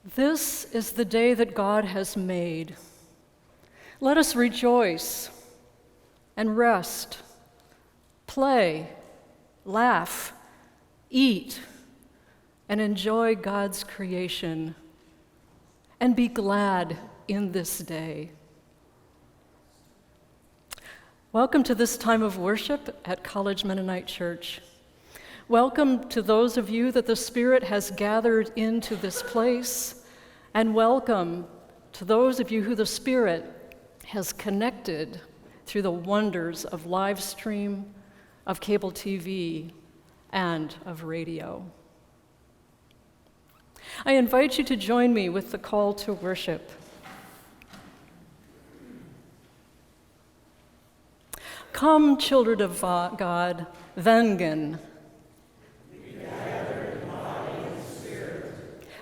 This is the day that God has made. Let us rejoice and rest, play, laugh, eat, and enjoy God's creation, and be glad in this day. Welcome to this time of worship at College Mennonite Church. Welcome to those of you that the Spirit has gathered into this place, and welcome to those of you who the Spirit has connected through the wonders of live stream, of cable TV, and of radio. I invite you to join me with the call to worship. Come, children of God, Vengen.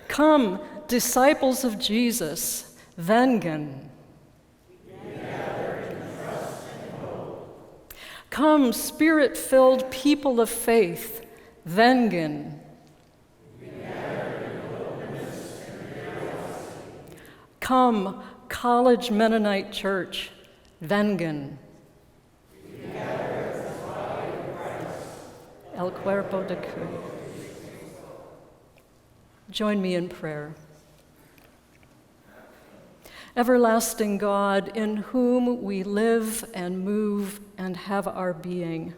Come, disciples of Jesus, Vengen. Come, Spirit-filled people of faith, Vengen. Come, College Mennonite Church, Vengen. El Cuerpo de Cristo. Join me in prayer. Everlasting God, in whom we live and move and have our being,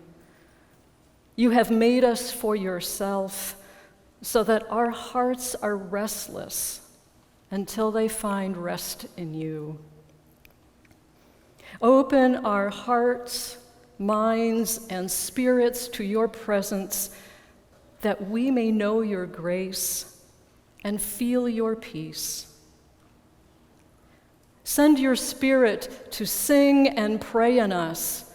you have made us for yourself so that our hearts are restless until they find rest in you. Open our hearts, minds, and spirits to your presence that we may know your grace and feel your peace. Send your Spirit to sing and pray in us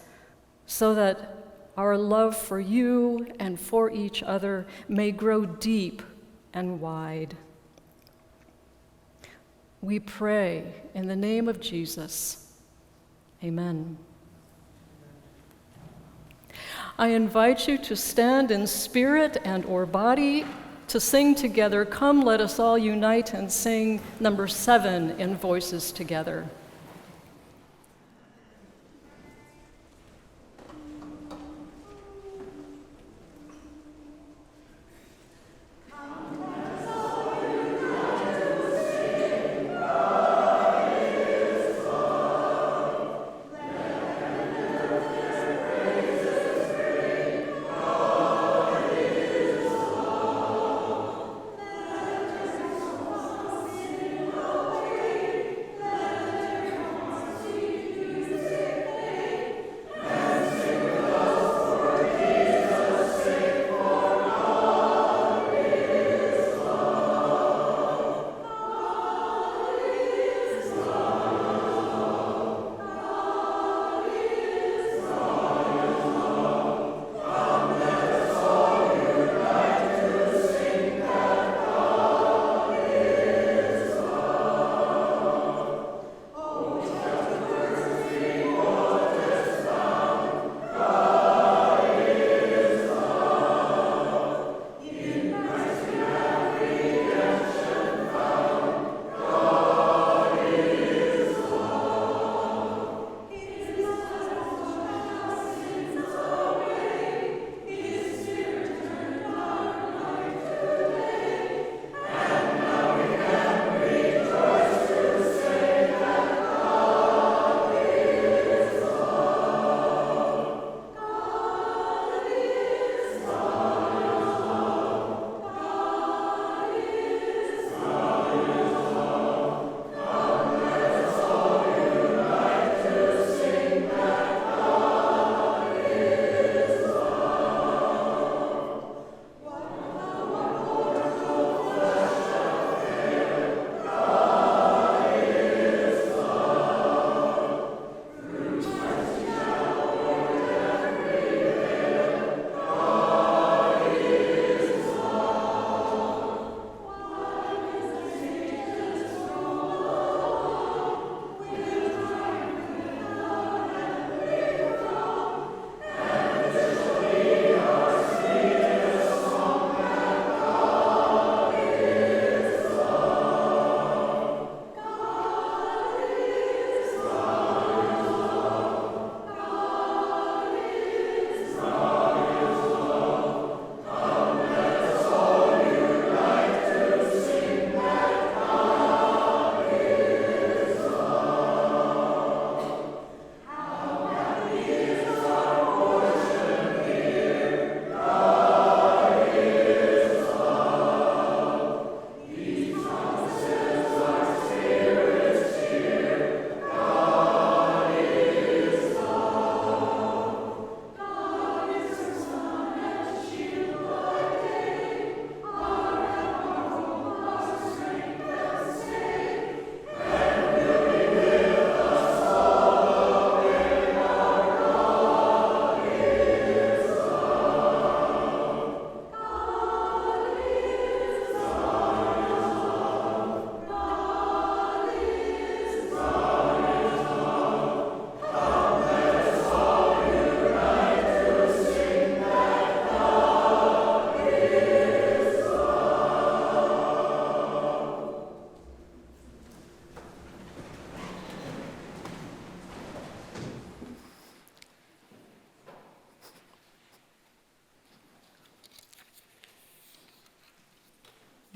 so that our love for you and for each other may grow deep and wide. We pray in the name of Jesus. Amen. I invite you to stand in spirit and or body to sing together, Come, Let Us All Unite and Sing number 7 in voices together.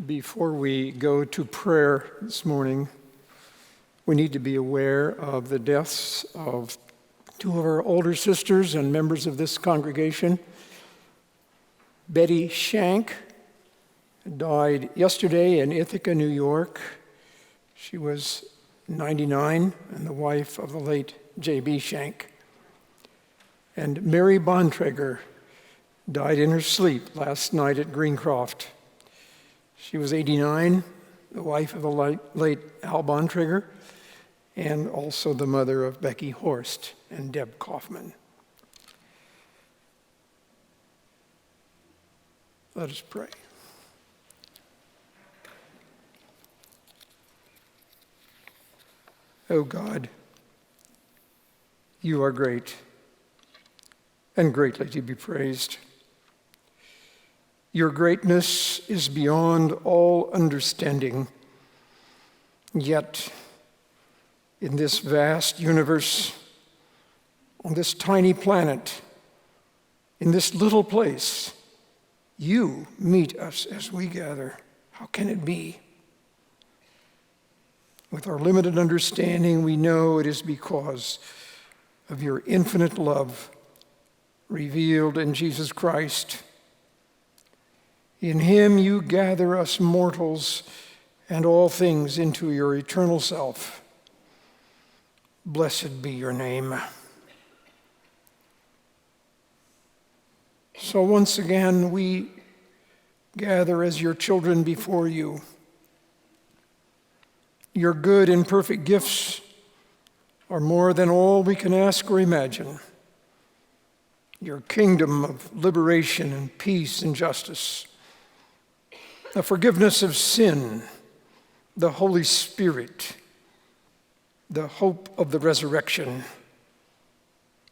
Before we go to prayer this morning, we need to be aware of the deaths of two of our older sisters and members of this congregation. Betty Shank died yesterday in Ithaca, New York. She was 99 and the wife of the late J.B. Shank. And Mary Bontrager died in her sleep last night at Greencroft. She was 89, the wife of the late Al Bontrager, and also the mother of Becky Horst and Deb Kaufman. Let us pray. O God, you are great and greatly to be praised. Your greatness is beyond all understanding. Yet, in this vast universe, on this tiny planet, in this little place, you meet us as we gather. How can it be? With our limited understanding, we know it is because of your infinite love revealed in Jesus Christ. In him you gather us mortals and all things into your eternal self. Blessed be your name. So once again, we gather as your children before you. Your good and perfect gifts are more than all we can ask or imagine. Your kingdom of liberation and peace and justice, the forgiveness of sin, the Holy Spirit, the hope of the resurrection,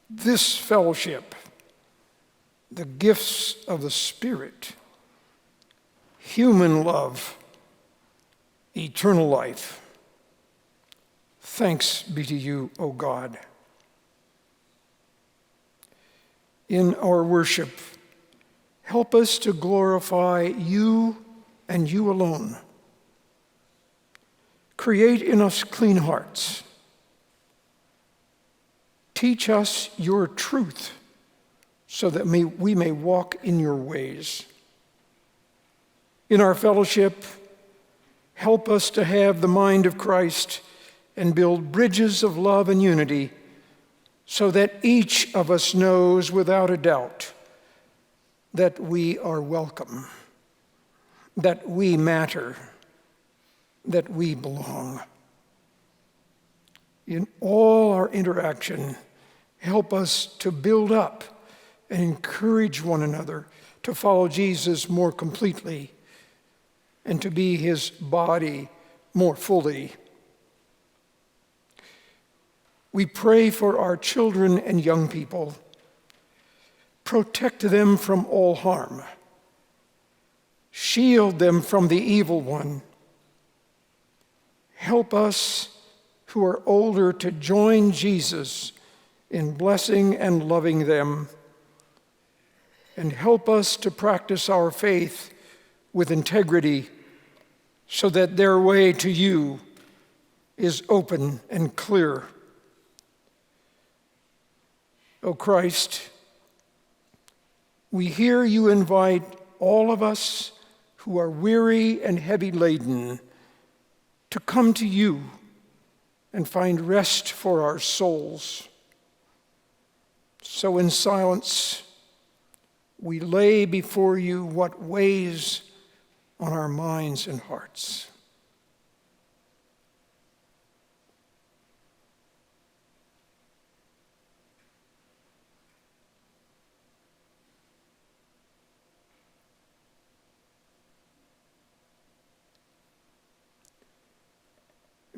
this fellowship, the gifts of the Spirit, human love, eternal life. Thanks be to you, O God. In our worship, help us to glorify you and you alone. Create in us clean hearts. Teach us your truth so that we may walk in your ways. In our fellowship, help us to have the mind of Christ and build bridges of love and unity so that each of us knows without a doubt that we are welcome, that we matter, that we belong. In all our interaction, help us to build up and encourage one another to follow Jesus more completely and to be his body more fully. We pray for our children and young people. Protect them from all harm. Shield them from the evil one. Help us who are older to join Jesus in blessing and loving them. And help us to practice our faith with integrity so that their way to you is open and clear. O Christ, we hear you invite all of us who are weary and heavy laden to come to you and find rest for our souls. So in silence, we lay before you what weighs on our minds and hearts.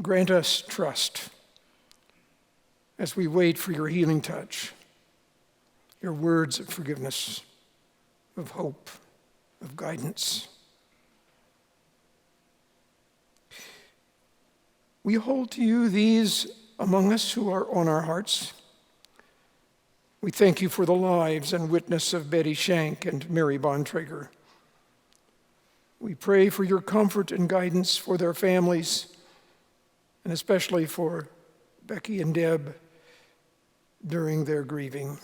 Grant us trust as we wait for your healing touch, your words of forgiveness, of hope, of guidance. We hold to you these among us who are on our hearts. We thank you for the lives and witness of Betty Shank and Mary Bontrager. We pray for your comfort and guidance for their families, and especially for Becky and Deb during their grieving.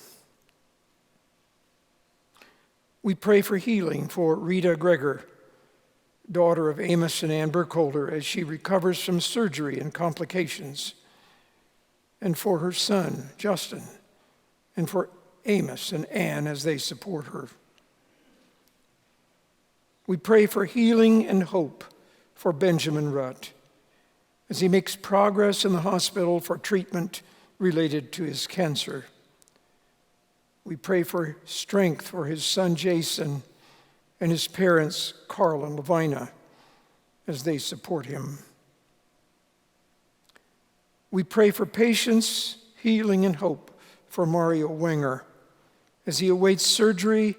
We pray for healing for Rita Greger, daughter of Amos and Ann Burkholder, as she recovers from surgery and complications, and for her son, Justin, and for Amos and Ann as they support her. We pray for healing and hope for Benjamin Rutt as he makes progress in the hospital for treatment related to his cancer. We pray for strength for his son Jason and his parents Carl and Lavina as they support him. We pray for patience, healing, and hope for Mario Wenger as he awaits surgery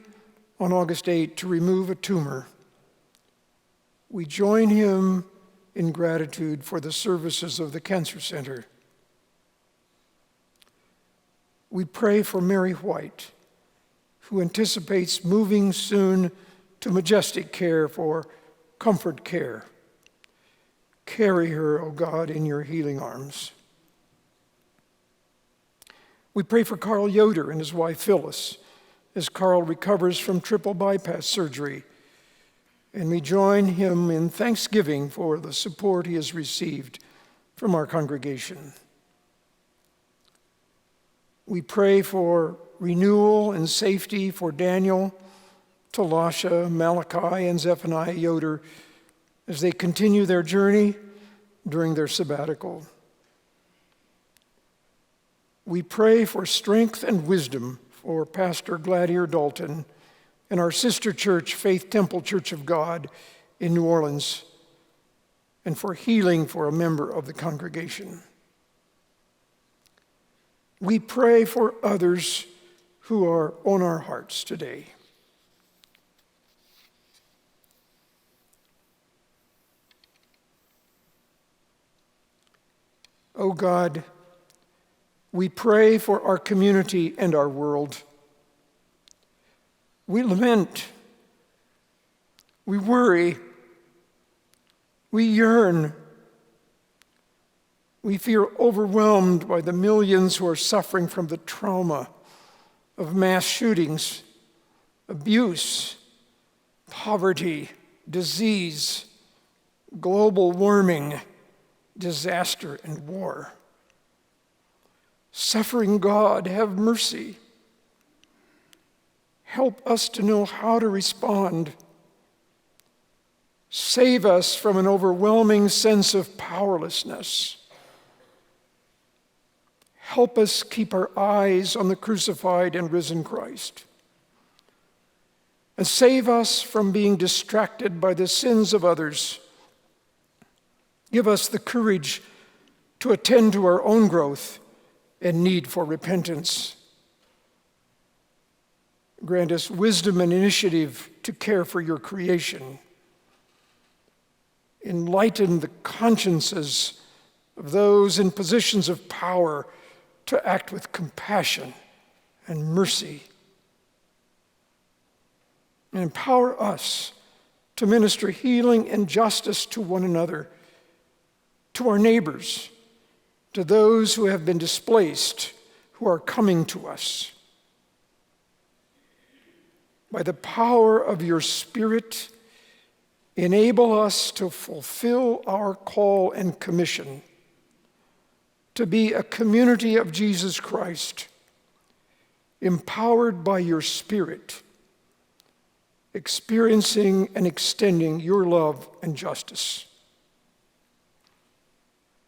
on August 8 to remove a tumor. We join him in gratitude for the services of the Cancer Center. We pray for Mary White, who anticipates moving soon to Majestic Care for comfort care. Carry her, O God, in your healing arms. We pray for Carl Yoder and his wife Phyllis as Carl recovers from triple bypass surgery, and we join him in thanksgiving for the support he has received from our congregation. We pray for renewal and safety for Daniel, Talasha, Malachi, and Zephaniah Yoder as they continue their journey during their sabbatical. We pray for strength and wisdom for Pastor Gladier Dalton and our sister church, Faith Temple Church of God in New Orleans, and for healing for a member of the congregation. We pray for others who are on our hearts today. O God, we pray for our community and our world. We lament, we worry, we yearn. We feel overwhelmed by the millions who are suffering from the trauma of mass shootings, abuse, poverty, disease, global warming, disaster, and war. Suffering God, have mercy. Help us to know how to respond. Save us from an overwhelming sense of powerlessness. Help us keep our eyes on the crucified and risen Christ. And save us from being distracted by the sins of others. Give us the courage to attend to our own growth and need for repentance. Grant us wisdom and initiative to care for your creation. Enlighten the consciences of those in positions of power to act with compassion and mercy. And empower us to minister healing and justice to one another, to our neighbors, to those who have been displaced, who are coming to us. By the power of your Spirit, enable us to fulfill our call and commission to be a community of Jesus Christ, empowered by your Spirit, experiencing and extending your love and justice.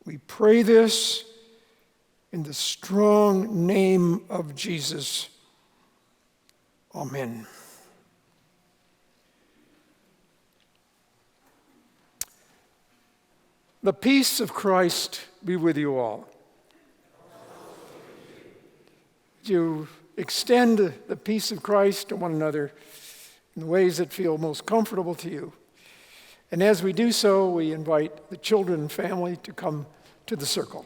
We pray this in the strong name of Jesus. Amen. The peace of Christ be with you all. You extend the peace of Christ to one another in the ways that feel most comfortable to you. And as we do so, we invite the children and family to come to the circle.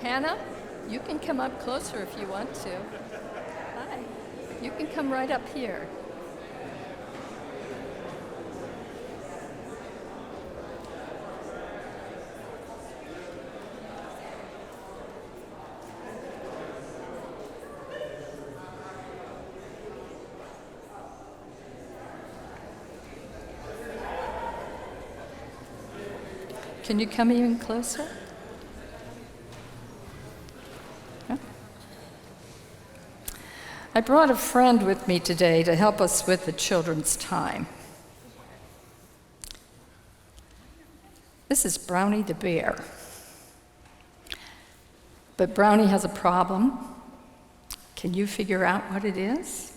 Hannah, you can come up closer if you want to. Hi. You can come right up here. Can you come even closer? Yeah. I brought a friend with me today to help us with the children's time. This is Brownie the bear. But Brownie has a problem. Can you figure out what it is?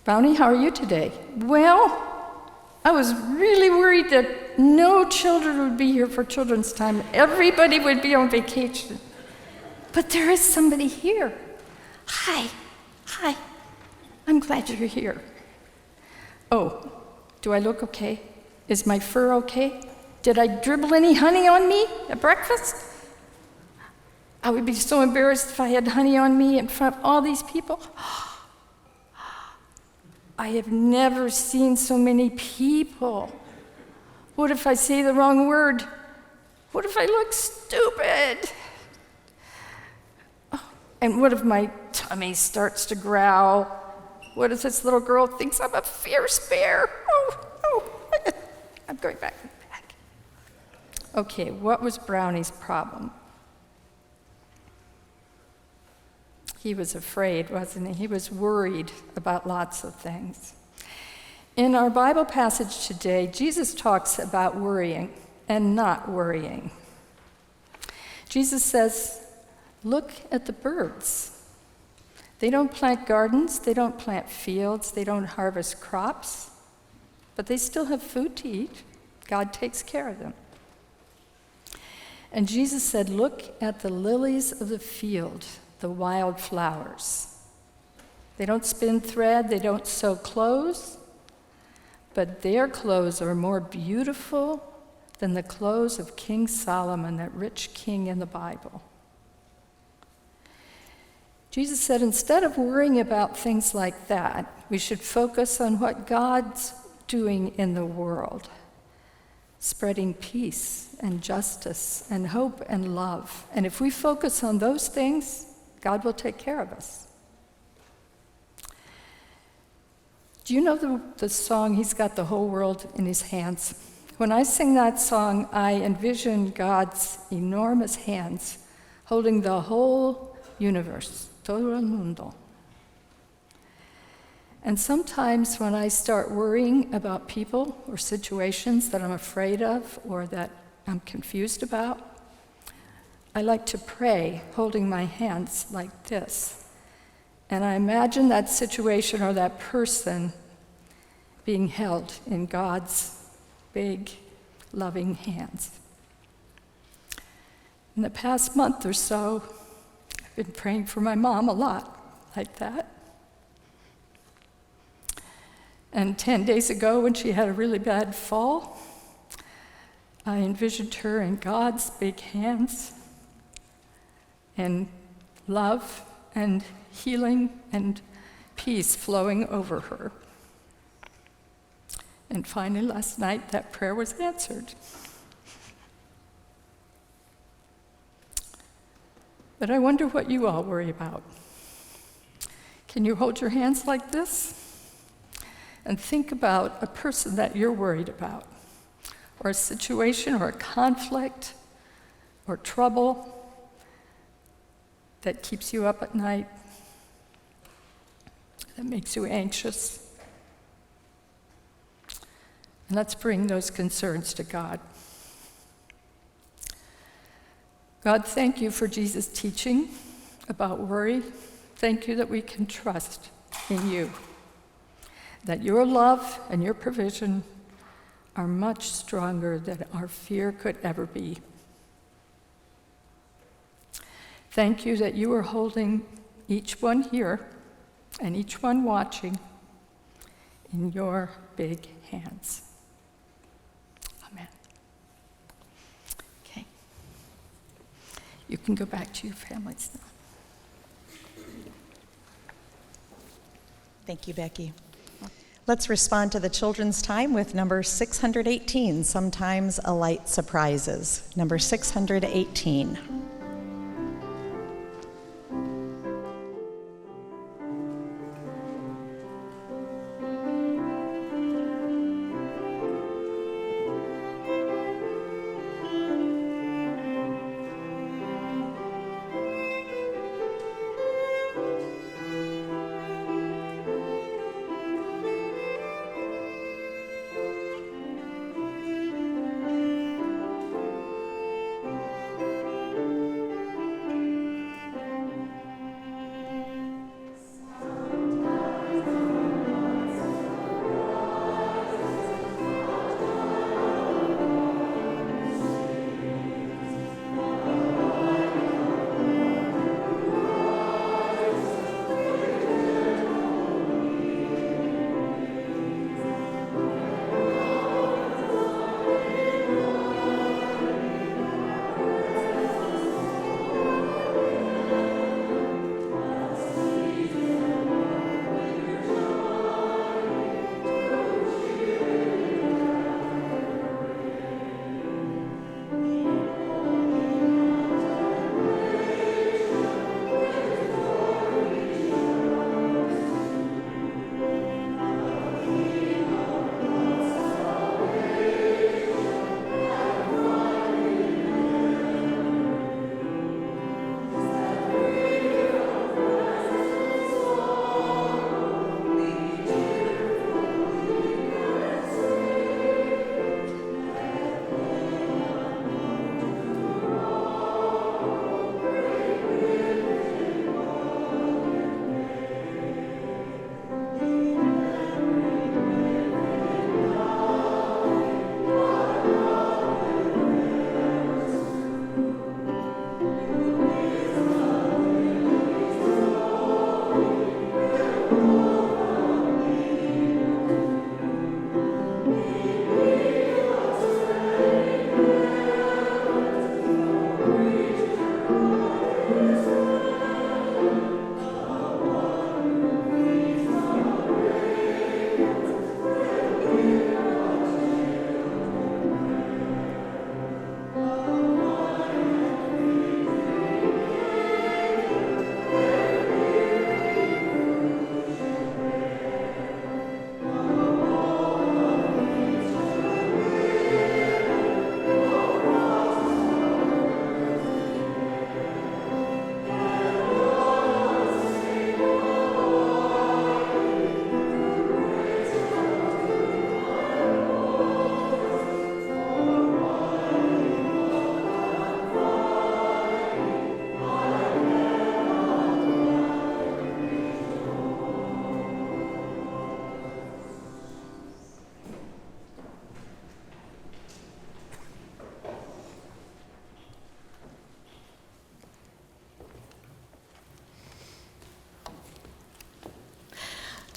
Brownie, how are you today? Well, I was really worried that no children would be here for children's time. Everybody would be on vacation. But there is somebody here. Hi. I'm glad you're here. Oh, do I look okay? Is my fur okay? Did I dribble any honey on me at breakfast? I would be so embarrassed if I had honey on me in front of all these people. I have never seen so many people. What if I say the wrong word? What if I look stupid? Oh, and what if my tummy starts to growl? What if this little girl thinks I'm a fierce bear? I'm going back. Okay, what was Brownie's problem? He was afraid, wasn't he? He was worried about lots of things. In our Bible passage today, Jesus talks about worrying and not worrying. Jesus says, look at the birds. They don't plant gardens, they don't plant fields, they don't harvest crops, but they still have food to eat. God takes care of them. And Jesus said, look at the lilies of the field, the wild flowers. They don't spin thread, they don't sew clothes, but their clothes are more beautiful than the clothes of King Solomon, that rich king in the Bible. Jesus said instead of worrying about things like that, we should focus on what God's doing in the world, spreading peace and justice and hope and love. And if we focus on those things, God will take care of us. Do you know the song, He's Got the Whole World in His Hands? When I sing that song, I envision God's enormous hands holding the whole universe, todo el mundo. And sometimes when I start worrying about people or situations that I'm afraid of or that I'm confused about, I like to pray holding my hands like this. And I imagine that situation or that person being held in God's big, loving hands. In the past month or so, I've been praying for my mom a lot like that. And 10 days ago, when she had a really bad fall, I envisioned her in God's big hands, and love and healing and peace flowing over her. And finally, last night, that prayer was answered. But I wonder what you all worry about. Can you hold your hands like this and think about a person that you're worried about, or a situation or a conflict or trouble that keeps you up at night, that makes you anxious? And let's bring those concerns to God. God, thank you for Jesus' teaching about worry. Thank you that we can trust in you, that your love and your provision are much stronger than our fear could ever be. Thank you that you are holding each one here and each one watching in your big hands. Amen. Okay. You can go back to your families now. Thank you, Becky. Let's respond to the children's time with number 618, Sometimes a Light Surprises. Number 618.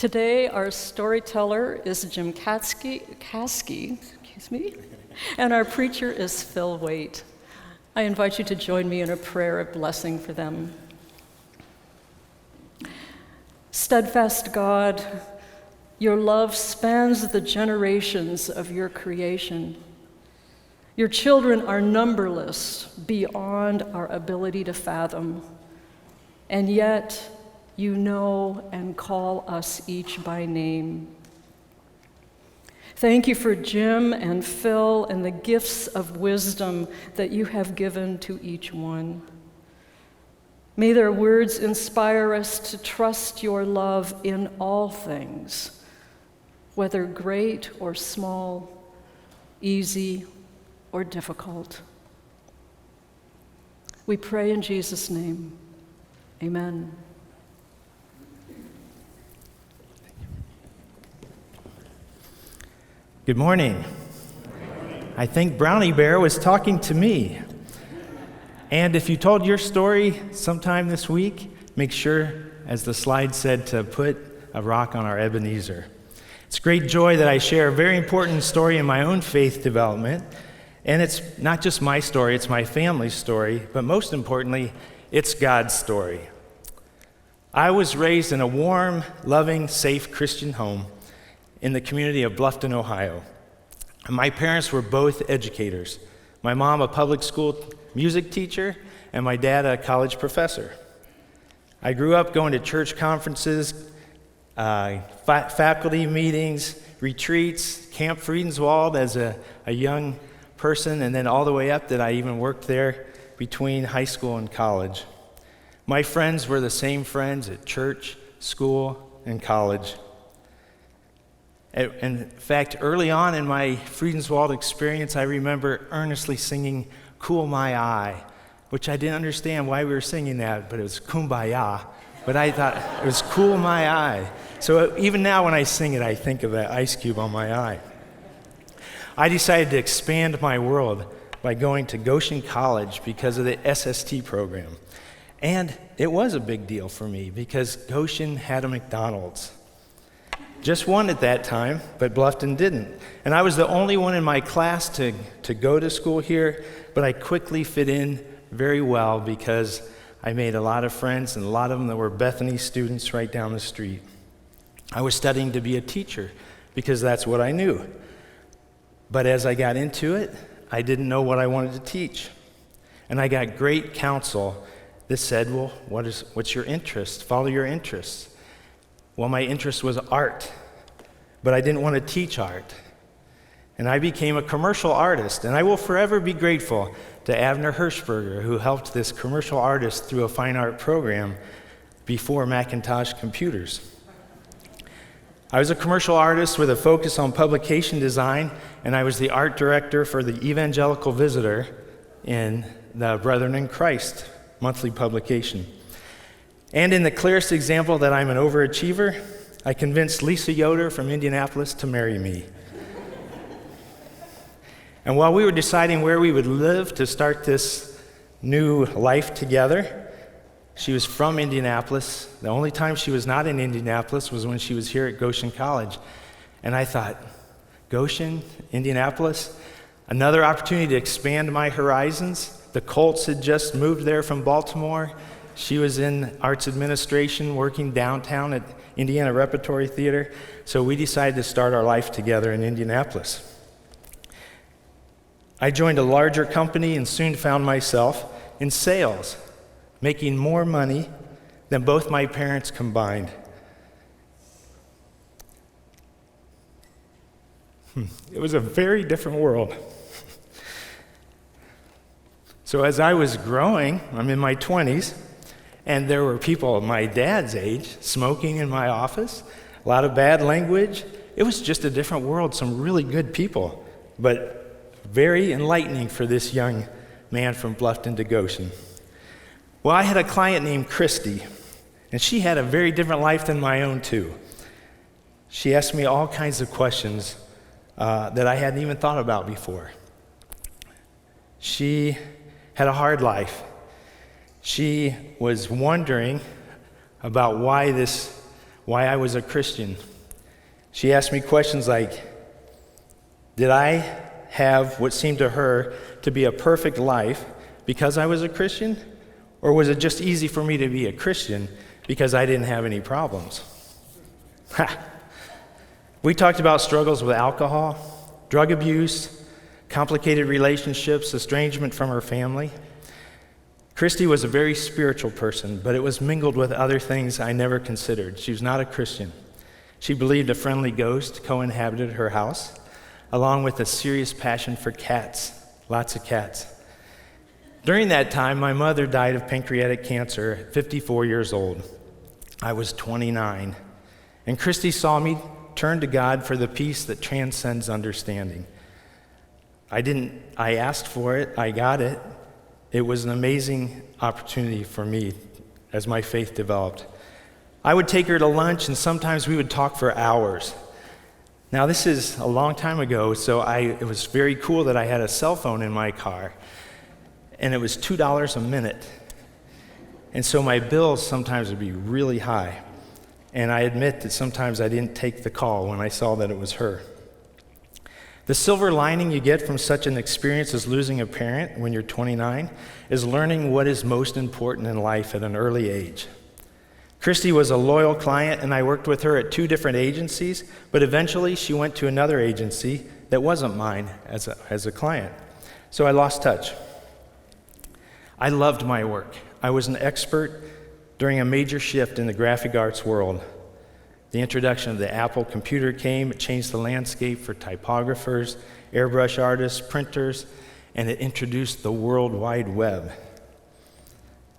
Today, our storyteller is Jim Caskey, and our preacher is Phil Waite. I invite you to join me in a prayer of blessing for them. Steadfast God, your love spans the generations of your creation. Your children are numberless beyond our ability to fathom, and yet you know and call us each by name. Thank you for Jim and Phil and the gifts of wisdom that you have given to each one. May their words inspire us to trust your love in all things, whether great or small, easy or difficult. We pray in Jesus' name. Amen. Good morning. I think Brownie Bear was talking to me. And if you told your story sometime this week, make sure, as the slide said, to put a rock on our Ebenezer. It's great joy that I share a very important story in my own faith development, And it's not just my story, it's my family's story, but most importantly, it's God's story. I was raised in a warm, loving, safe Christian home in the community of Bluffton, Ohio. My parents were both educators. My mom, a public school music teacher, and my dad, a college professor. I grew up going to church conferences, faculty meetings, retreats, Camp Friedenswald as a young person, and then all the way up that I even worked there between high school and college. My friends were the same friends at church, school, and college. In fact, early on in my Friedenswald experience, I remember earnestly singing Cool My Eye, which I didn't understand why we were singing that, but it was Kumbaya. But I thought it was Cool My Eye. So even now when I sing it, I think of that ice cube on my eye. I decided to expand my world by going to Goshen College because of the SST program. And it was a big deal for me because Goshen had a McDonald's. Just one at that time, but Bluffton didn't. And I was the only one in my class to go to school here, but I quickly fit in very well because I made a lot of friends, and a lot of them that were Bethany students right down the street. I was studying to be a teacher because that's what I knew. But as I got into it, I didn't know what I wanted to teach. And I got great counsel that said, well, what's your interest? Follow your interests. Well, my interest was art, but I didn't want to teach art. And I became a commercial artist, and I will forever be grateful to Avner Hirschberger, who helped this commercial artist through a fine art program before Macintosh computers. I was a commercial artist with a focus on publication design, and I was the art director for the Evangelical Visitor in the Brethren in Christ monthly publication. And in the clearest example that I'm an overachiever, I convinced Lisa Yoder from Indianapolis to marry me. And while we were deciding where we would live to start this new life together, she was from Indianapolis. The only time she was not in Indianapolis was when she was here at Goshen College. And I thought, Goshen, Indianapolis, another opportunity to expand my horizons. The Colts had just moved there from Baltimore. She was in arts administration working downtown at Indiana Repertory Theater. So we decided to start our life together in Indianapolis. I joined a larger company and soon found myself in sales, making more money than both my parents combined. It was a very different world. So as I was growing, I'm in my 20s, and there were people of my dad's age smoking in my office, a lot of bad language. It was just a different world, some really good people, but very enlightening for this young man from Bluffton to Goshen. Well, I had a client named Christy, and she had a very different life than my own, too. She asked me all kinds of questions that I hadn't even thought about before. She had a hard life. She was wondering about why I was a Christian. She asked me questions like, did I have what seemed to her to be a perfect life because I was a Christian? Or was it just easy for me to be a Christian because I didn't have any problems? We talked about struggles with alcohol, drug abuse, complicated relationships, estrangement from her family. Christy was a very spiritual person, but it was mingled with other things I never considered. She was not a Christian. She believed a friendly ghost co-inhabited her house, along with a serious passion for cats, lots of cats. During that time, my mother died of pancreatic cancer at 54 years old. I was 29, and Christy saw me turn to God for the peace that transcends understanding. I asked for it, I got it. It was an amazing opportunity for me as my faith developed. I would take her to lunch, and sometimes we would talk for hours. Now, this is a long time ago, so it was very cool that I had a cell phone in my car, and it was $2 a minute. And so my bills sometimes would be really high, and I admit that sometimes I didn't take the call when I saw that it was her. The silver lining you get from such an experience as losing a parent when you're 29 is learning what is most important in life at an early age. Christy was a loyal client, and I worked with her at 2 different agencies, but eventually she went to another agency that wasn't mine as a client. So I lost touch. I loved my work. I was an expert during a major shift in the graphic arts world. The introduction of the Apple computer came. It changed the landscape for typographers, airbrush artists, printers, and it introduced the World Wide Web.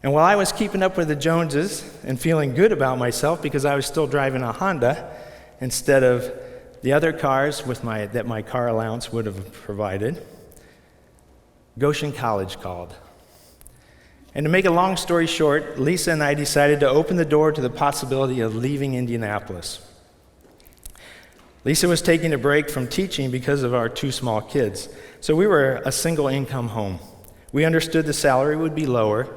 And while I was keeping up with the Joneses and feeling good about myself because I was still driving a Honda instead of the other cars that my car allowance would have provided, Goshen College called. And to make a long story short, Lisa and I decided to open the door to the possibility of leaving Indianapolis. Lisa was taking a break from teaching because of our 2 small kids, so we were a single income home. We understood the salary would be lower,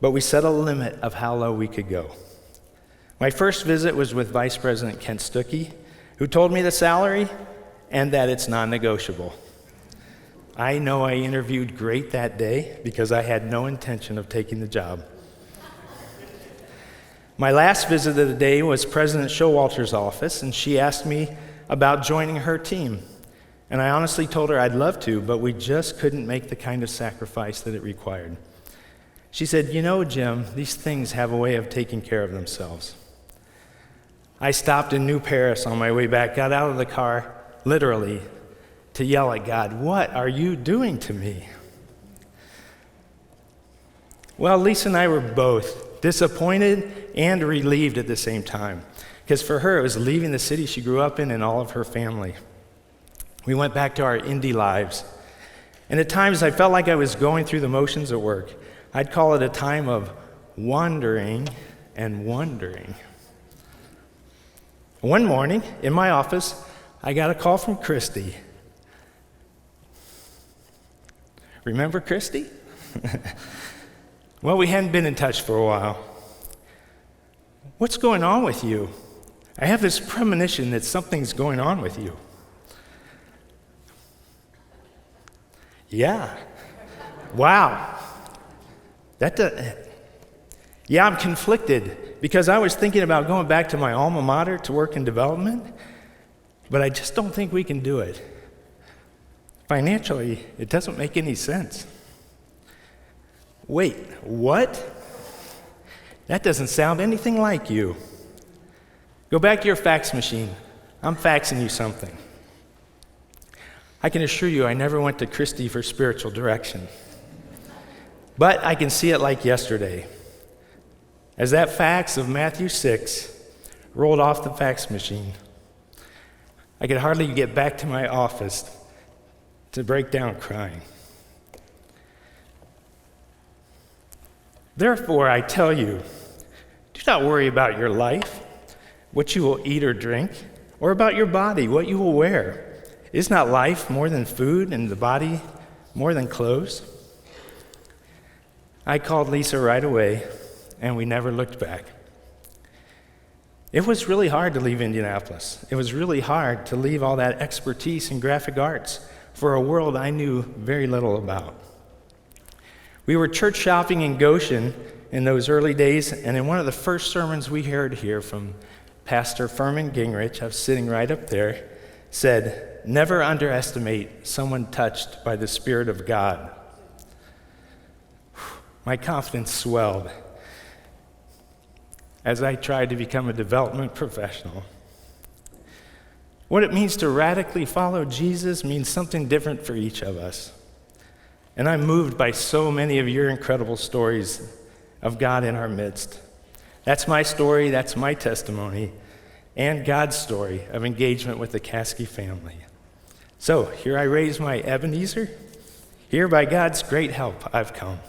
but we set a limit of how low we could go. My first visit was with Vice President Kent Stuckey, who told me the salary and that it's non-negotiable. I know I interviewed great that day because I had no intention of taking the job. My last visit of the day was President Showalter's office, and she asked me about joining her team. And I honestly told her I'd love to, but we just couldn't make the kind of sacrifice that it required. She said, "You know, Jim, these things have a way of taking care of themselves." I stopped in New Paris on my way back, got out of the car, literally, to yell at God, "What are you doing to me?" Well, Lisa and I were both disappointed and relieved at the same time, because for her, it was leaving the city she grew up in and all of her family. We went back to our indie lives, and at times I felt like I was going through the motions at work. I'd call it a time of wandering and wondering. One morning, in my office, I got a call from Christy. Remember Christy? Well, we hadn't been in touch for a while. "What's going on with you? I have this premonition that something's going on with you." "Yeah. Wow. Yeah, I'm conflicted because I was thinking about going back to my alma mater to work in development, but I just don't think we can do it. Financially, it doesn't make any sense." "Wait, what? That doesn't sound anything like you. Go back to your fax machine. I'm faxing you something." I can assure you I never went to Christy for spiritual direction. But I can see it like yesterday. As that fax of Matthew 6 rolled off the fax machine, I could hardly get back to my office to break down crying. "Therefore, I tell you, do not worry about your life, what you will eat or drink, or about your body, what you will wear. Is not life more than food, and the body more than clothes?" I called Lisa right away, and we never looked back. It was really hard to leave Indianapolis. It was really hard to leave all that expertise in graphic arts for a world I knew very little about. We were church shopping in Goshen in those early days, and in one of the first sermons we heard here from Pastor Furman Gingrich, I was sitting right up there, said, "Never underestimate someone touched by the Spirit of God." My confidence swelled as I tried to become a development professional. What it means to radically follow Jesus means something different for each of us. And I'm moved by so many of your incredible stories of God in our midst. That's my story, that's my testimony, and God's story of engagement with the Caskey family. So here I raise my Ebenezer. Here by God's great help I've come.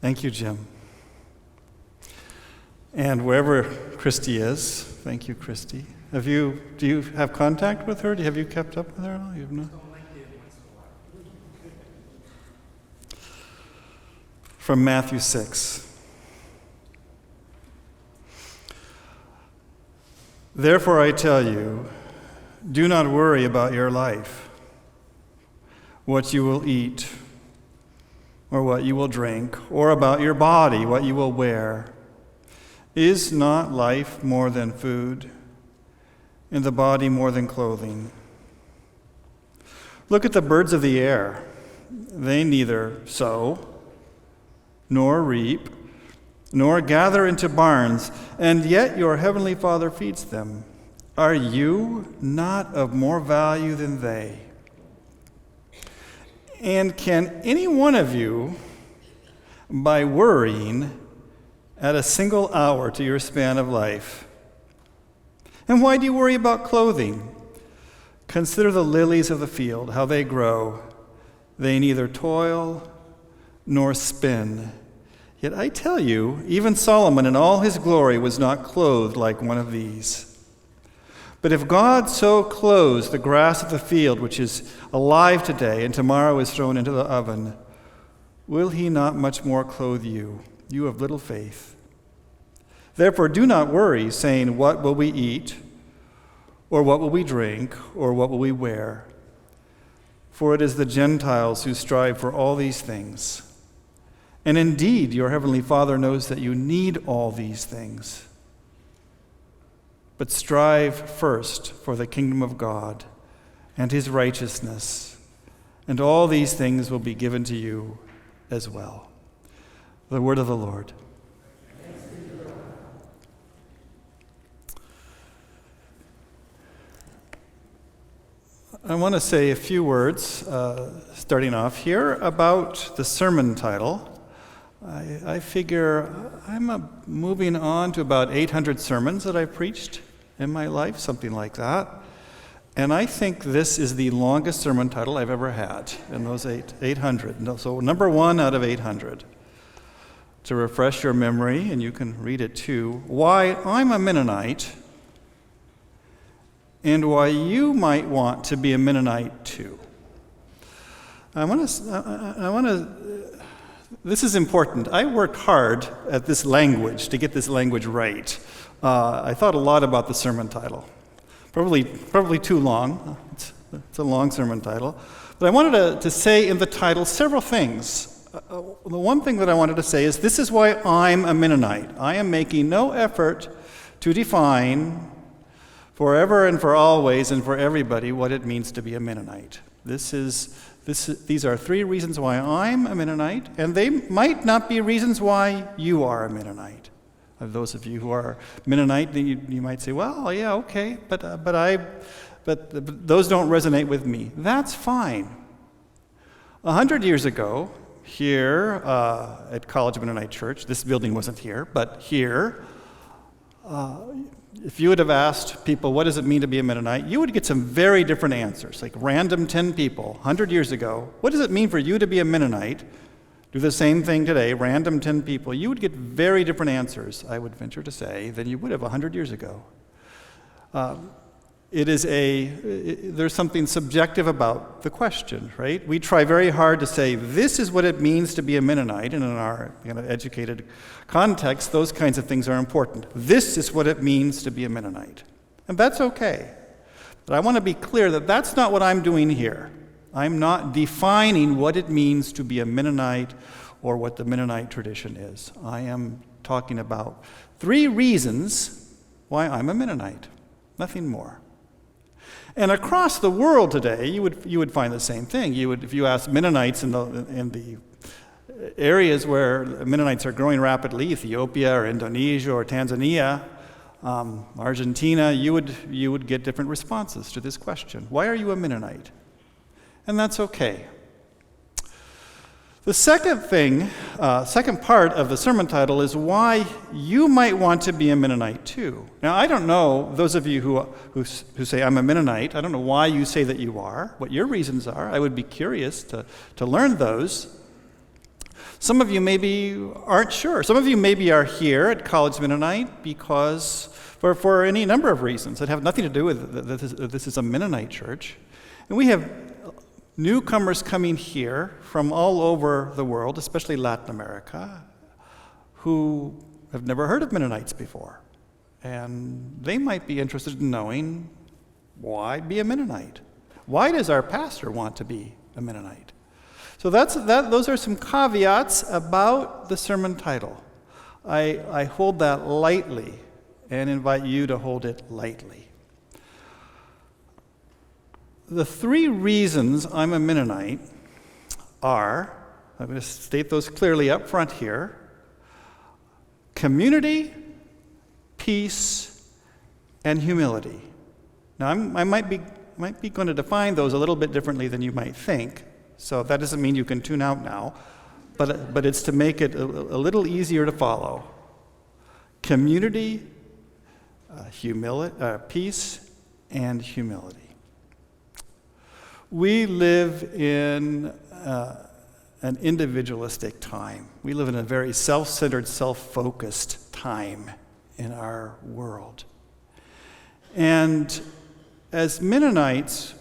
Thank you, Jim. And wherever Christy is, thank you, Christy. Do you have contact with her? Have you kept up with her at all? You've not? From Matthew 6. Therefore I tell you, do not worry about your life, what you will eat, or what you will drink, or about your body, what you will wear. Is not life more than food, and the body more than clothing? Look at the birds of the air. They neither sow, nor reap, nor gather into barns, and yet your heavenly Father feeds them. Are you not of more value than they? And can any one of you, by worrying, add a single hour to your span of life? And why do you worry about clothing? Consider the lilies of the field, how they grow. They neither toil nor spin. Yet I tell you, even Solomon in all his glory was not clothed like one of these. But if God so clothes the grass of the field, which is alive today and tomorrow is thrown into the oven, will he not much more clothe you, you of little faith? Therefore do not worry, saying, what will we eat, or what will we drink, or what will we wear? For it is the Gentiles who strive for all these things. And indeed, your heavenly Father knows that you need all these things. But strive first for the kingdom of God and his righteousness, and all these things will be given to you as well. The word of the Lord. I want to say a few words, starting off here, about the sermon title. I figure I'm moving on to about 800 sermons that I've preached in my life, something like that. And I think this is the longest sermon title I've ever had in those 800. So number 1 out of 800. To refresh your memory, and you can read it too, why I'm a Mennonite and why you might want to be a Mennonite too. This is important. I worked hard at this language to get this language right. I thought a lot about the sermon title. Probably too long. It's a long sermon title. But I wanted to say in the title several things. The one thing that I wanted to say is this is why I'm a Mennonite. I am making no effort to define forever and for always and for everybody what it means to be a Mennonite. These are 3 reasons why I'm a Mennonite, and they might not be reasons why you are a Mennonite. Those of you who are Mennonite, you might say, well, yeah, okay, but those don't resonate with me. That's fine. 100 years ago, here at College Mennonite Church, this building wasn't here, but here, if you would have asked people, what does it mean to be a Mennonite, you would get some very different answers, like random 10 people, 100 years ago. What does it mean for you to be a Mennonite? Do the same thing today, random 10 people. You would get very different answers, I would venture to say, than you would have 100 years ago. There's something subjective about the question, right? We try very hard to say, this is what it means to be a Mennonite, and in our educated context, those kinds of things are important. This is what it means to be a Mennonite. And that's okay. But I want to be clear that that's not what I'm doing here. I'm not defining what it means to be a Mennonite or what the Mennonite tradition is. I am talking about 3 reasons why I'm a Mennonite, nothing more. And across the world today, you would find the same thing. If you ask Mennonites in the areas where Mennonites are growing rapidly, Ethiopia or Indonesia or Tanzania, Argentina, you would get different responses to this question. Why are you a Mennonite? And that's okay. The second part of the sermon title is why you might want to be a Mennonite too. Now, I don't know, those of you who say I'm a Mennonite, I don't know why you say that you are, what your reasons are. I would be curious to learn those. Some of you maybe aren't sure. Some of you maybe are here at College Mennonite because, for any number of reasons that have nothing to do with this is a Mennonite church. And we have newcomers coming here from all over the world, especially Latin America, who have never heard of Mennonites before. And they might be interested in knowing, why be a Mennonite? Why does our pastor want to be a Mennonite? So those are some caveats about the sermon title. I hold that lightly and invite you to hold it lightly. The 3 reasons I'm a Mennonite are, I'm going to state those clearly up front here: community, peace, and humility. Now, I might be going to define those a little bit differently than you might think, so that doesn't mean you can tune out now, but it's to make it a little easier to follow. Community, peace, and humility. We live in an individualistic time. We live in a very self-centered, self-focused time in our world. And as Mennonites,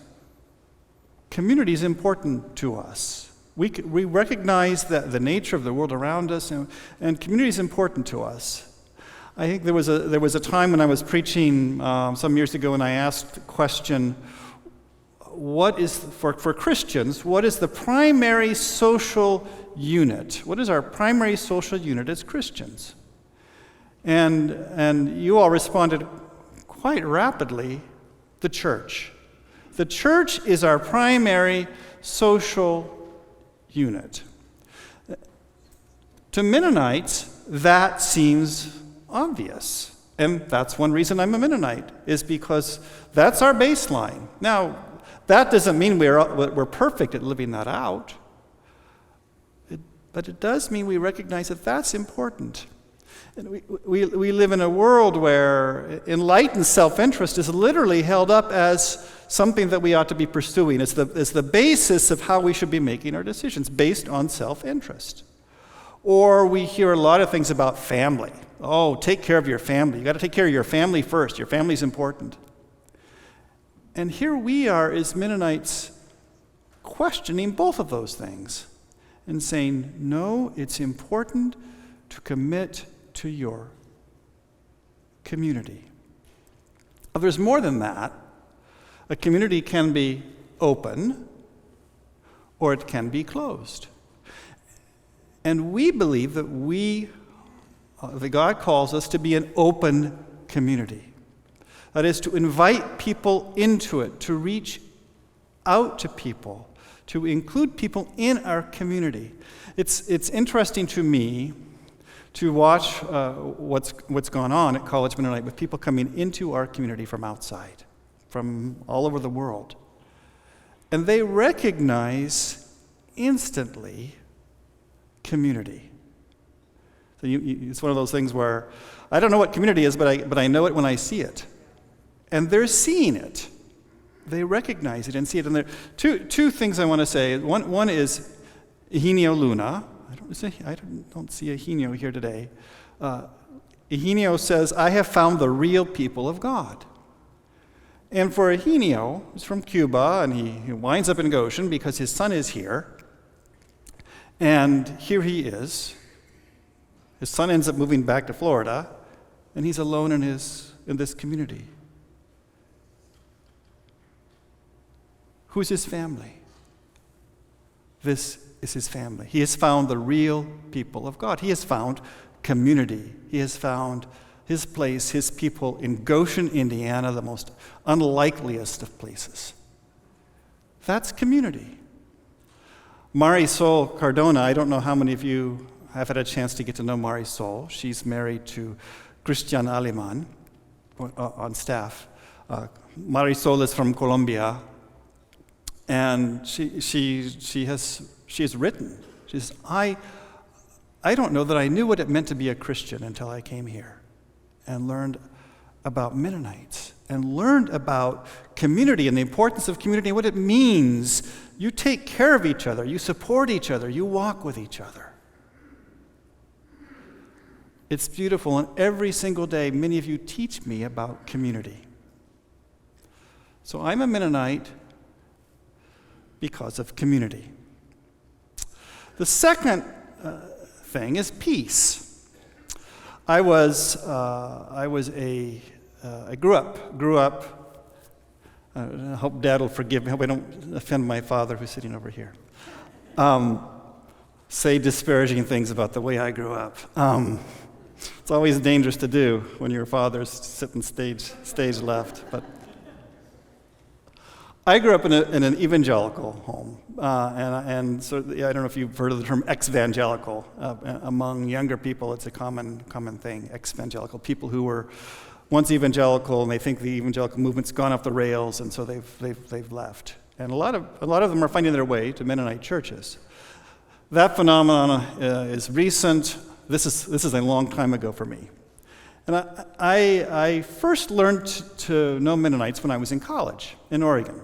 community is important to us. We recognize that the nature of the world around us, and community is important to us. I think there was a time when I was preaching some years ago, and I asked the question, what is, for Christians, what is the primary social unit? What is our primary social unit as Christians? And you all responded quite rapidly, the church. The church is our primary social unit. To Mennonites, that seems obvious. And that's one reason I'm a Mennonite, is because that's our baseline. Now, that doesn't mean we're perfect at living that out. But it does mean we recognize that that's important. And we live in a world where enlightened self-interest is literally held up as something that we ought to be pursuing. It's the basis of how we should be making our decisions, based on self-interest. Or we hear a lot of things about family. Oh, take care of your family. You got to take care of your family first. Your family's important. And here we are as Mennonites questioning both of those things and saying, no, it's important to commit to your community. But there's more than that. A community can be open or it can be closed. And we believe that that God calls us to be an open community. That is, to invite people into it, to reach out to people, to include people in our community. It's interesting to me to watch what's gone on at College Mennonite with people coming into our community from outside, from all over the world. And they recognize instantly community. So it's one of those things where I don't know what community is, but I know it when I see it. And they're seeing it. They recognize it and see it. And there are two things I want to say. One is Eugenio Luna. I don't see Eugenio here today. Eugenio says, I have found the real people of God. And for Eugenio, he's from Cuba, and he winds up in Goshen because his son is here. And here he is. His son ends up moving back to Florida, and he's alone in this community. Who's his family? This is his family. He has found the real people of God. He has found community. He has found his place, his people in Goshen, Indiana, the most unlikeliest of places. That's community. Marisol Cardona, I don't know how many of you have had a chance to get to know Marisol. She's married to Christian Aleman on staff. Marisol is from Colombia. And she has written. She says, I don't know that I knew what it meant to be a Christian until I came here and learned about Mennonites and learned about community and the importance of community and what it means. You take care of each other, you support each other, you walk with each other. It's beautiful, and every single day, many of you teach me about community. So I'm a Mennonite because of community. The second thing is peace. I grew up. I hope Dad will forgive me. I hope I don't offend my father, who's sitting over here. Say disparaging things about the way I grew up. It's always dangerous to do when your father's sitting stage left. But I grew up in an evangelical home, and so I don't know if you've heard of the term ex-evangelical. Among younger people, it's a common thing. Ex-evangelical, people who were once evangelical and they think the evangelical movement's gone off the rails, and so they've left. And a lot of them are finding their way to Mennonite churches. That phenomenon is recent. This is a long time ago for me. And I first learned to know Mennonites when I was in college in Oregon.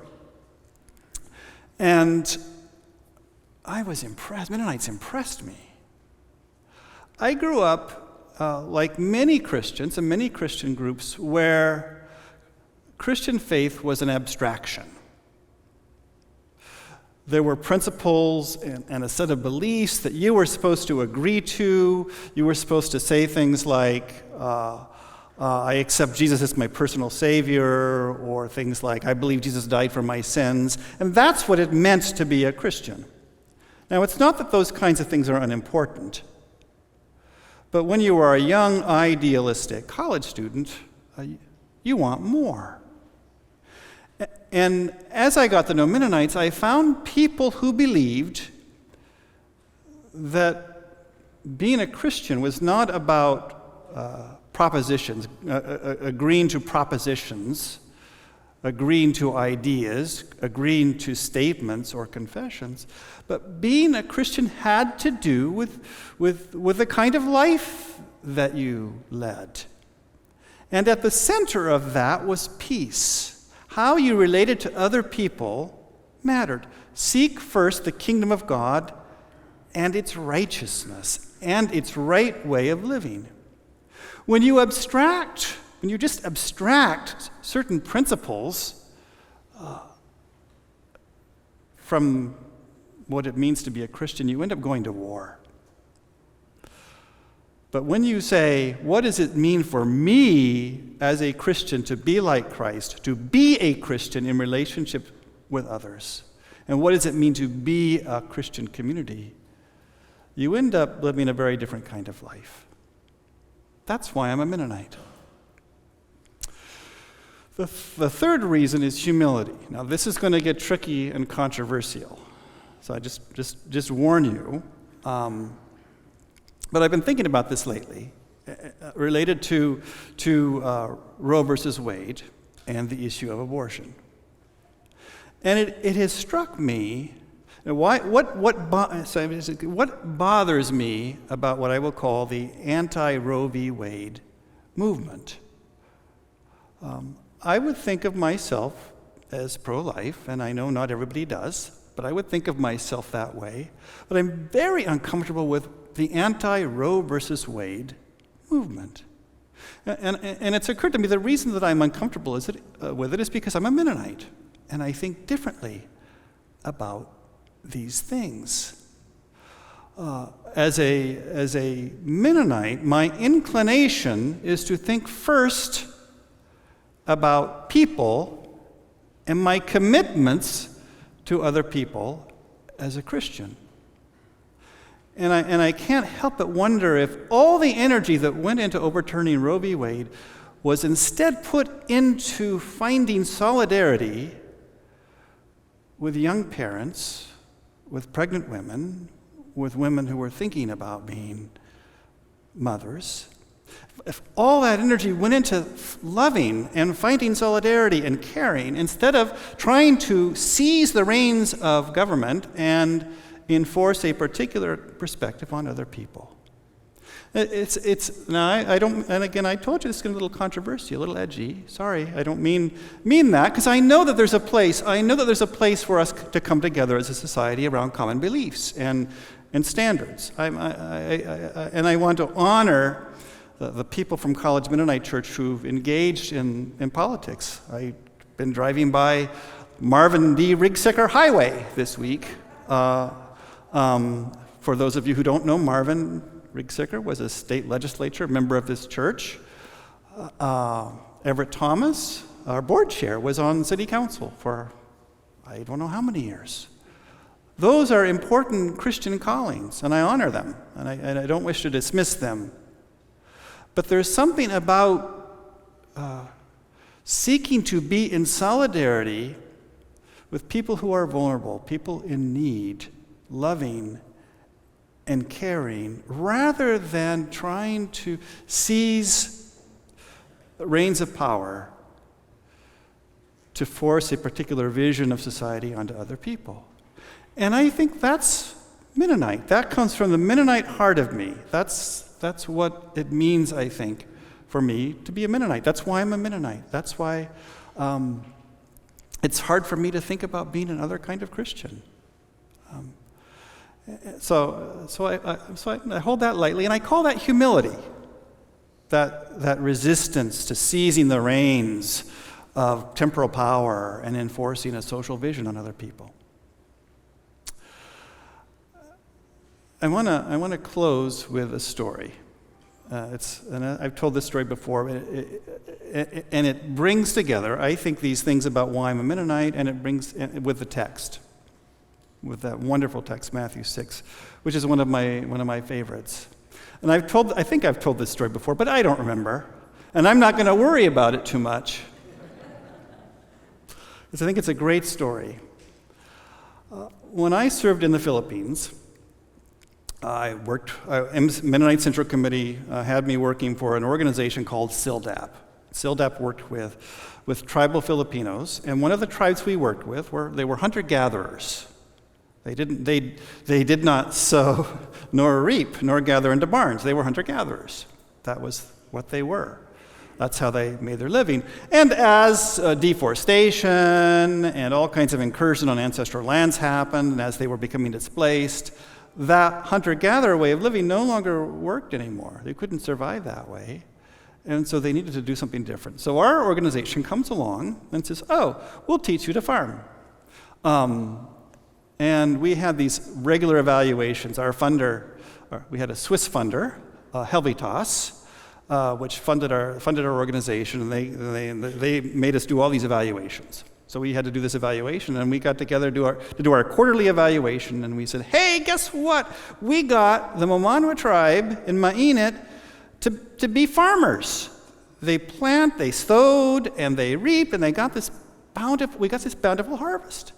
And I was impressed. Mennonites impressed me. I grew up like many Christians and many Christian groups where Christian faith was an abstraction. There were principles and a set of beliefs that you were supposed to agree to. You were supposed to say things like, I accept Jesus as my personal Savior, or things like, I believe Jesus died for my sins. And that's what it meant to be a Christian. Now, it's not that those kinds of things are unimportant. But when you are a young, idealistic college student, you want more. And as I got to know Mennonites, I found people who believed that being a Christian was not about propositions, agreeing to propositions, agreeing to ideas, agreeing to statements or confessions, but being a Christian had to do with the kind of life that you led. And at the center of that was peace. How you related to other people mattered. Seek first the kingdom of God and its righteousness and its right way of living. When you just abstract certain principles from what it means to be a Christian, you end up going to war. But when you say, what does it mean for me as a Christian to be like Christ, to be a Christian in relationship with others, and what does it mean to be a Christian community, you end up living a very different kind of life. That's why I'm a Mennonite. The third reason is humility. Now, this is going to get tricky and controversial, so I just warn you. But I've been thinking about this lately, related to Roe versus Wade and the issue of abortion. And it has struck me, what bothers me about what I will call the anti-Roe v. Wade movement. I would think of myself as pro-life, and I know not everybody does, but I would think of myself that way. But I'm very uncomfortable with the anti-Roe versus Wade movement. And it's occurred to me the reason that I'm uncomfortable with it is because I'm a Mennonite, and I think differently about these things. As a Mennonite, my inclination is to think first about people and my commitments to other people as a Christian. And I can't help but wonder if all the energy that went into overturning Roe v. Wade was instead put into finding solidarity with young parents, with pregnant women, with women who were thinking about being mothers. If all that energy went into loving and finding solidarity and caring, instead of trying to seize the reins of government and enforce a particular perspective on other people. Now I don't, and again, I told you this is a little controversial, a little edgy. Sorry, I don't mean that, because I know that there's a place. I know that there's a place for us to come together as a society around common beliefs and standards. And I want to honor the people from College Mennonite Church who've engaged in politics. I've been driving by Marvin D. Rigsicker Highway this week. For those of you who don't know, Marvin Rigsicker was a state legislature member of this church. Everett Thomas, our board chair, was on city council for I don't know how many years. Those are important Christian callings, and I honor them, and I don't wish to dismiss them. But there's something about seeking to be in solidarity with people who are vulnerable, people in need, loving and caring, rather than trying to seize reins of power to force a particular vision of society onto other people. And I think that's Mennonite. That comes from the Mennonite heart of me. That's what it means, I think, for me to be a Mennonite. That's why I'm a Mennonite. That's why it's hard for me to think about being another kind of Christian. So I hold that lightly, and I call that humility, that resistance to seizing the reins of temporal power and enforcing a social vision on other people. I want to close with a story. And I've told this story before, and it brings together, I think, these things about why I'm a Mennonite, and it brings with the text, with that wonderful text, Matthew 6, which is one of my favorites. And I think I've told this story before, but I don't remember, and I'm not going to worry about it too much, because I think it's a great story. When I served in the Philippines, Mennonite Central Committee had me working for an organization called CILDAP. CILDAP worked with tribal Filipinos, and one of the tribes we worked with were hunter-gatherers. They did not sow, nor reap, nor gather into barns. They were hunter-gatherers. That was what they were. That's how they made their living. And as deforestation and all kinds of incursion on ancestral lands happened, and as they were becoming displaced, that hunter-gatherer way of living no longer worked anymore. They couldn't survive that way. And so they needed to do something different. So our organization comes along and says, we'll teach you to farm. And we had these regular evaluations. Our funder, we had a Swiss funder, Helvitas, which funded our organization, and they made us do all these evaluations. So we had to do this evaluation, and we got together to do our quarterly evaluation, and we said, hey, guess what? We got the Momanwa tribe in Mennonite to be farmers. They plant, they sowed, and they reaped, and we got this bountiful harvest.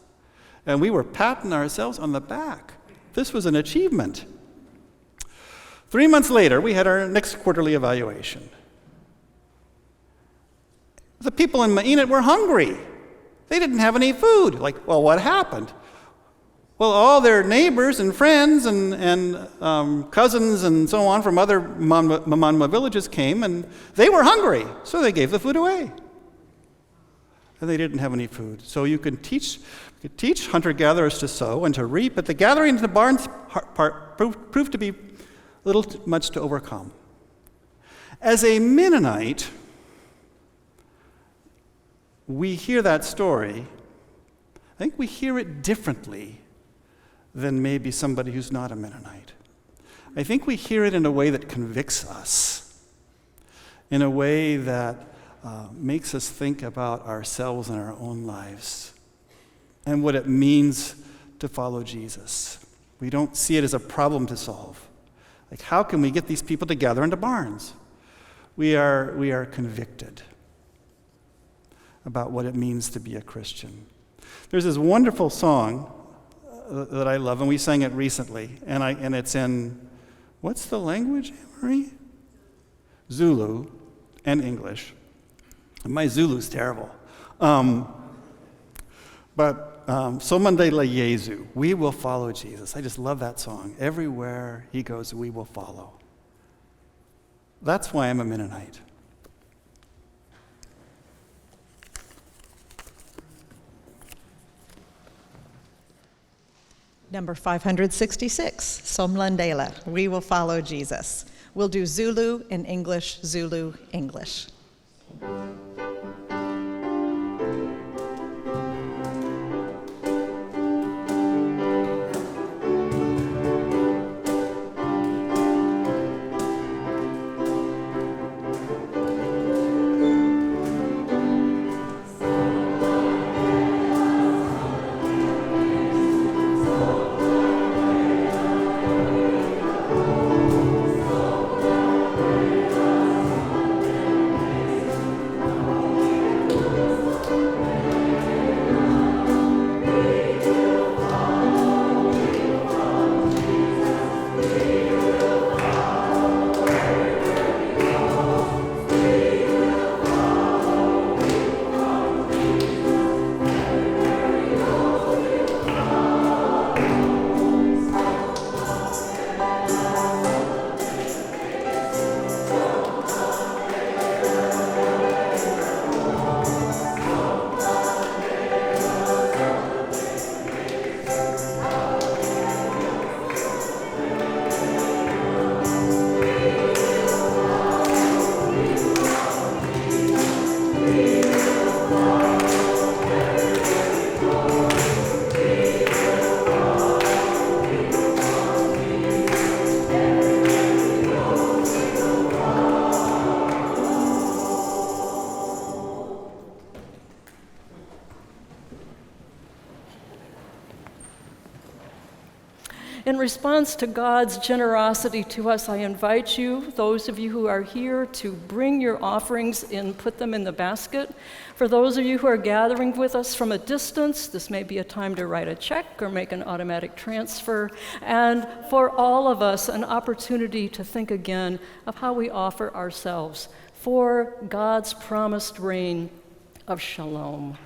And we were patting ourselves on the back. This was an achievement. 3 months later, we had our next quarterly evaluation. The people in Mennonite were hungry. They didn't have any food. What happened? Well, all their neighbors and friends and cousins and so on from other Momanwa villages came, and they were hungry, so they gave the food away. And they didn't have any food. So you could teach hunter-gatherers to sow and to reap, but the gathering in the barns part proved to be a little much to overcome. As a Mennonite, we hear that story. I think we hear it differently than maybe somebody who's not a Mennonite. I think we hear it in a way that convicts us, in a way that makes us think about ourselves and our own lives and what it means to follow Jesus. We don't see it as a problem to solve. How can we get these people to gather into barns? We are convicted about what it means to be a Christian. There's this wonderful song that I love, and we sang it recently, and it's in, what's the language, Marie? Zulu and English. My Zulu's terrible. But Somandela Yesu, we will follow Jesus. I just love that song. Everywhere he goes, we will follow. That's why I'm a Mennonite. Number 566, Somlandela, we will follow Jesus. We'll do Zulu in English, Zulu, English. In response to God's generosity to us, I invite you, those of you who are here, to bring your offerings and put them in the basket. For those of you who are gathering with us from a distance, this may be a time to write a check or make an automatic transfer. And for all of us, an opportunity to think again of how we offer ourselves for God's promised reign of shalom.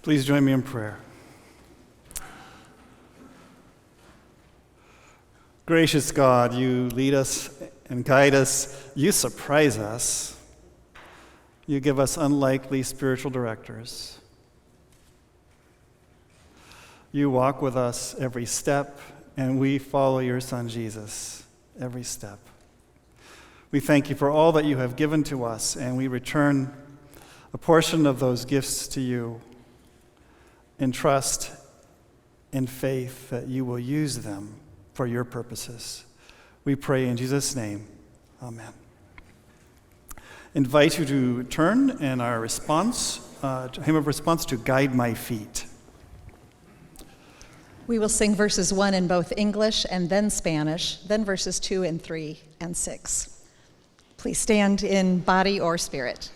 Please join me in prayer. Gracious God, you lead us and guide us. You surprise us. You give us unlikely spiritual directors. You walk with us every step, and we follow your Son Jesus every step. We thank you for all that you have given to us, and we return a portion of those gifts to you in trust and faith that you will use them for your purposes. We pray in Jesus' name. Amen. Invite you to turn in our response, hymn of response to Guide My Feet. We will sing verses 1 in both English and then Spanish, then verses 2 and 3 and 6. Please stand in body or spirit.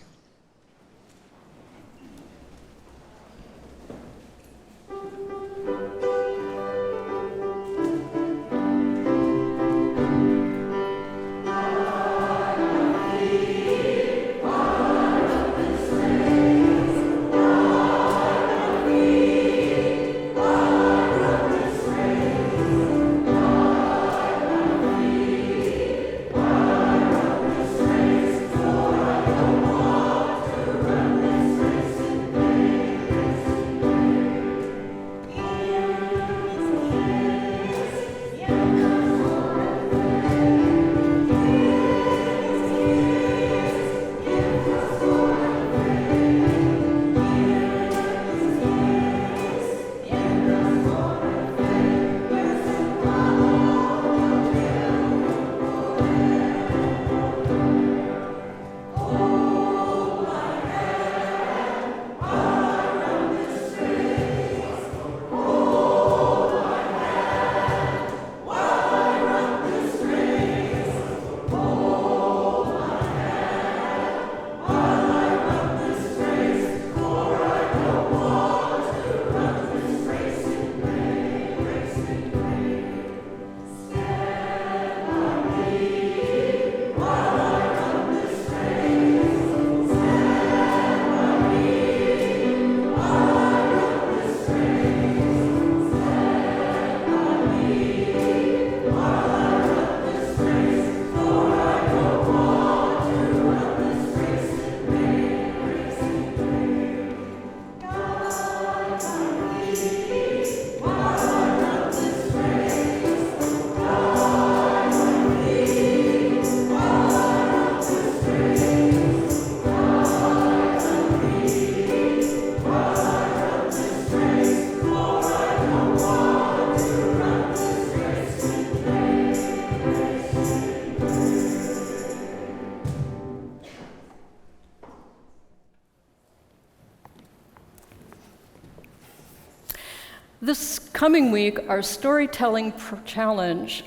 This coming week, our storytelling challenge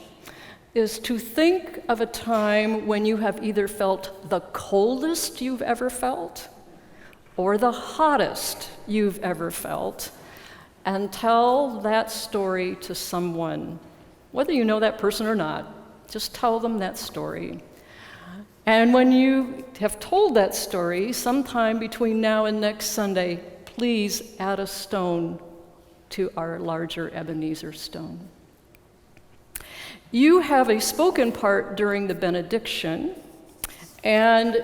is to think of a time when you have either felt the coldest you've ever felt or the hottest you've ever felt, and tell that story to someone. Whether you know that person or not, just tell them that story. And when you have told that story, sometime between now and next Sunday, please add a stone to our larger Ebenezer stone. You have a spoken part during the benediction, and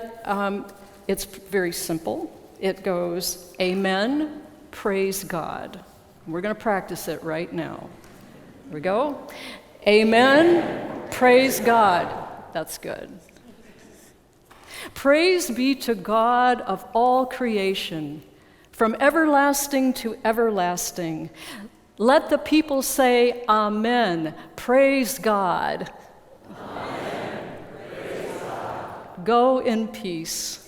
it's very simple. It goes, Amen, praise God. We're going to practice it right now. Here we go. Amen, praise God. That's good. Praise be to God of all creation, from everlasting to everlasting. Let the people say, Amen. Praise God. Amen. Praise God. Go in peace.